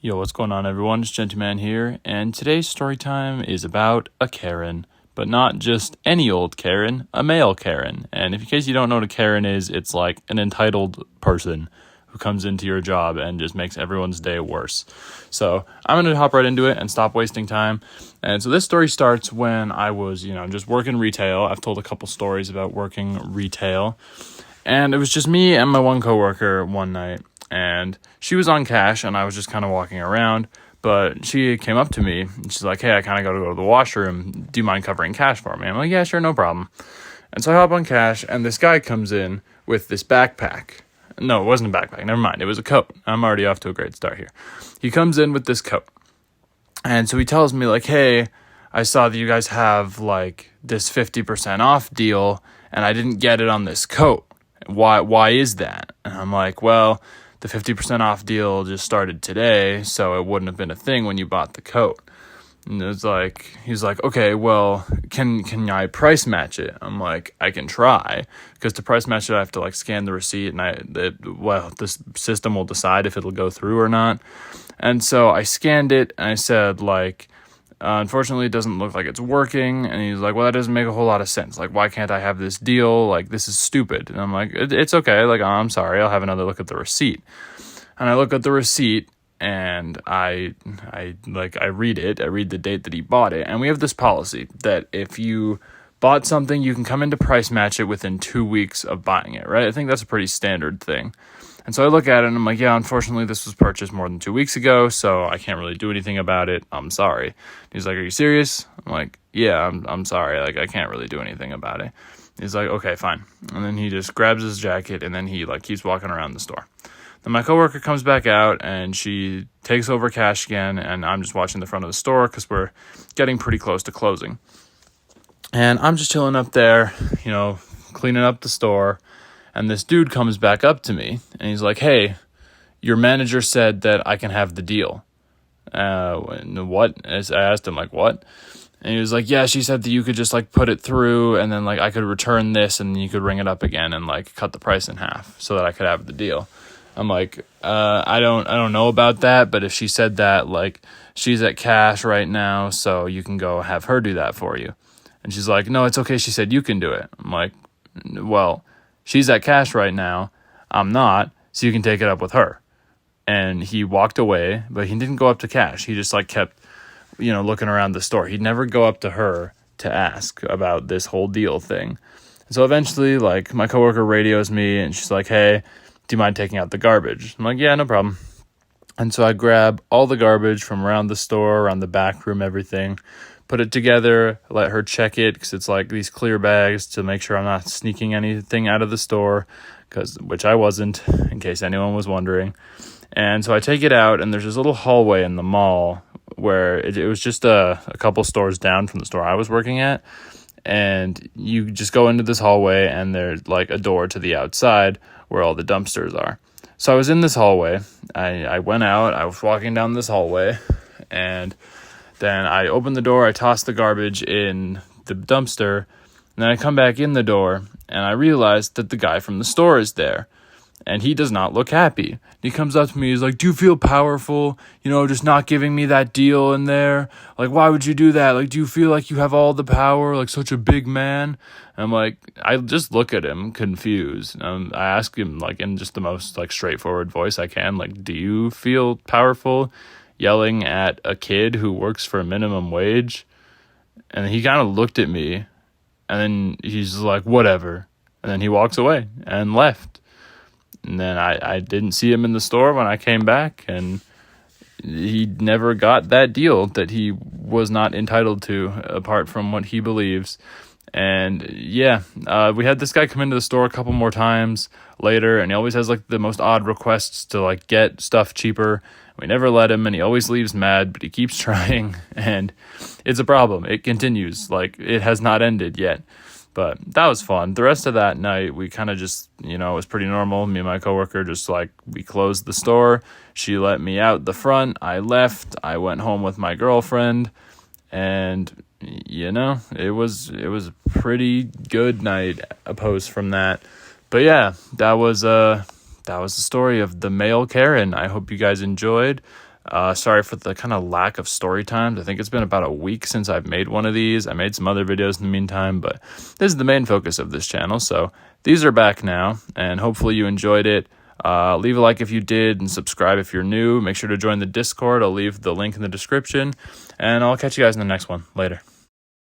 Yo, what's going on, everyone? It's Gentleman here, and today's story time is about a Karen, but not just any old Karen, a male Karen. And if in case you don't know what a Karen is, it's like an entitled person who comes into your job and just makes everyone's day worse. So I'm going to hop right into it and stop wasting time. And so this story starts when I was, just working retail. I've told a couple stories about working retail. And it was just me and my one coworker one night. And she was on cash, and I was just kind of walking around. But she came up to me, and she's like, hey, I kind of got to go to the washroom. Do you mind covering cash for me? I'm like, yeah, sure, no problem. And so I hop on cash, and this guy comes in with this backpack. No, it wasn't a backpack. Never mind. It was a coat. I'm already off to a great start here. He comes in with this coat. And so he tells me, like, hey, I saw that you guys have, like, this 50% off deal, and I didn't get it on this coat. Why is that? And I'm like, well, the 50% off deal just started today, so it wouldn't have been a thing when you bought the coat. And he's like, okay, well, can I price match it? I'm like, I can try, because to price match it, I have to like scan the receipt, and this system will decide if it'll go through or not. And so I scanned it, and I said, like, unfortunately, it doesn't look like it's working. And he's like, well, that doesn't make a whole lot of sense. Like, why can't I have this deal? Like, this is stupid. And I'm like, it's okay. Like, I'm sorry. I'll have another look at the receipt. And I look at the receipt, and I read it. I read the date that he bought it. And we have this policy that if you bought something, you can come in to price match it within 2 weeks of buying it, right? I think that's a pretty standard thing. And so I look at it and I'm like, yeah, unfortunately, this was purchased more than 2 weeks ago, so I can't really do anything about it. I'm sorry. He's like, are you serious? I'm like, yeah, I'm sorry. Like, I can't really do anything about it. He's like, okay, fine. And then he just grabs his jacket, and then he like keeps walking around the store. Then my coworker comes back out, and she takes over cash again, and I'm just watching the front of the store because we're getting pretty close to closing. And I'm just chilling up there, cleaning up the store. And this dude comes back up to me, and he's like, hey, your manager said that I can have the deal. What? I asked him, like, what? And he was like, yeah, she said that you could just, like, put it through, and then, like, I could return this, and you could ring it up again and, like, cut the price in half so that I could have the deal. I'm like, I don't know about that, but if she said that, like, she's at cash right now, so you can go have her do that for you. And she's like, no, it's okay. She said you can do it. I'm like, well, she's at cash right now. I'm not, so you can take it up with her. And he walked away, but he didn't go up to cash. He just like kept, looking around the store. He'd never go up to her to ask about this whole deal thing. And so eventually, like, my coworker radios me, and she's like, hey, do you mind taking out the garbage? I'm like, yeah, no problem. And so I grab all the garbage from around the store, around the back room, everything, put it together, let her check it, because it's like these clear bags to make sure I'm not sneaking anything out of the store, which I wasn't, in case anyone was wondering. And so I take it out, and there's this little hallway in the mall where it was just a couple stores down from the store I was working at. And you just go into this hallway, and there's like a door to the outside where all the dumpsters are. So I was in this hallway. I went out. I was walking down this hallway, and then I opened the door. I tossed the garbage in the dumpster, and then I come back in the door, and I realized that the guy from the store is there, and he does not look happy. He comes up to me. He's like, do you feel powerful? Just not giving me that deal in there. Like, why would you do that? Like, do you feel like you have all the power? Like, such a big man? And I'm like, I just look at him confused. I ask him, like, in just the most, like, straightforward voice I can, like, do you feel powerful? Yelling at a kid who works for a minimum wage. And he kind of looked at me, and then he's like, whatever. And then he walks away and left. And then I didn't see him in the store when I came back, and he never got that deal that he was not entitled to, apart from what he believes. And yeah, we had this guy come into the store a couple more times later, and he always has like the most odd requests to like get stuff cheaper. We never let him, and he always leaves mad, but he keeps trying, and it's a problem. It continues. Like, it has not ended yet. But that was fun. The rest of that night, we kind of just, it was pretty normal. Me and my coworker just like, we closed the store. She let me out the front. I left. I went home with my girlfriend, and it was a pretty good night opposed from that. But yeah, that was the story of the male Karen. I hope you guys enjoyed. Sorry for the kind of lack of story times. I think it's been about a week since I've made one of these. I made some other videos in the meantime, but this is the main focus of this channel. So these are back now, and hopefully you enjoyed it. Leave a like if you did, and subscribe if you're new. Make sure to join the Discord. I'll leave the link in the description, and I'll catch you guys in the next one. Later.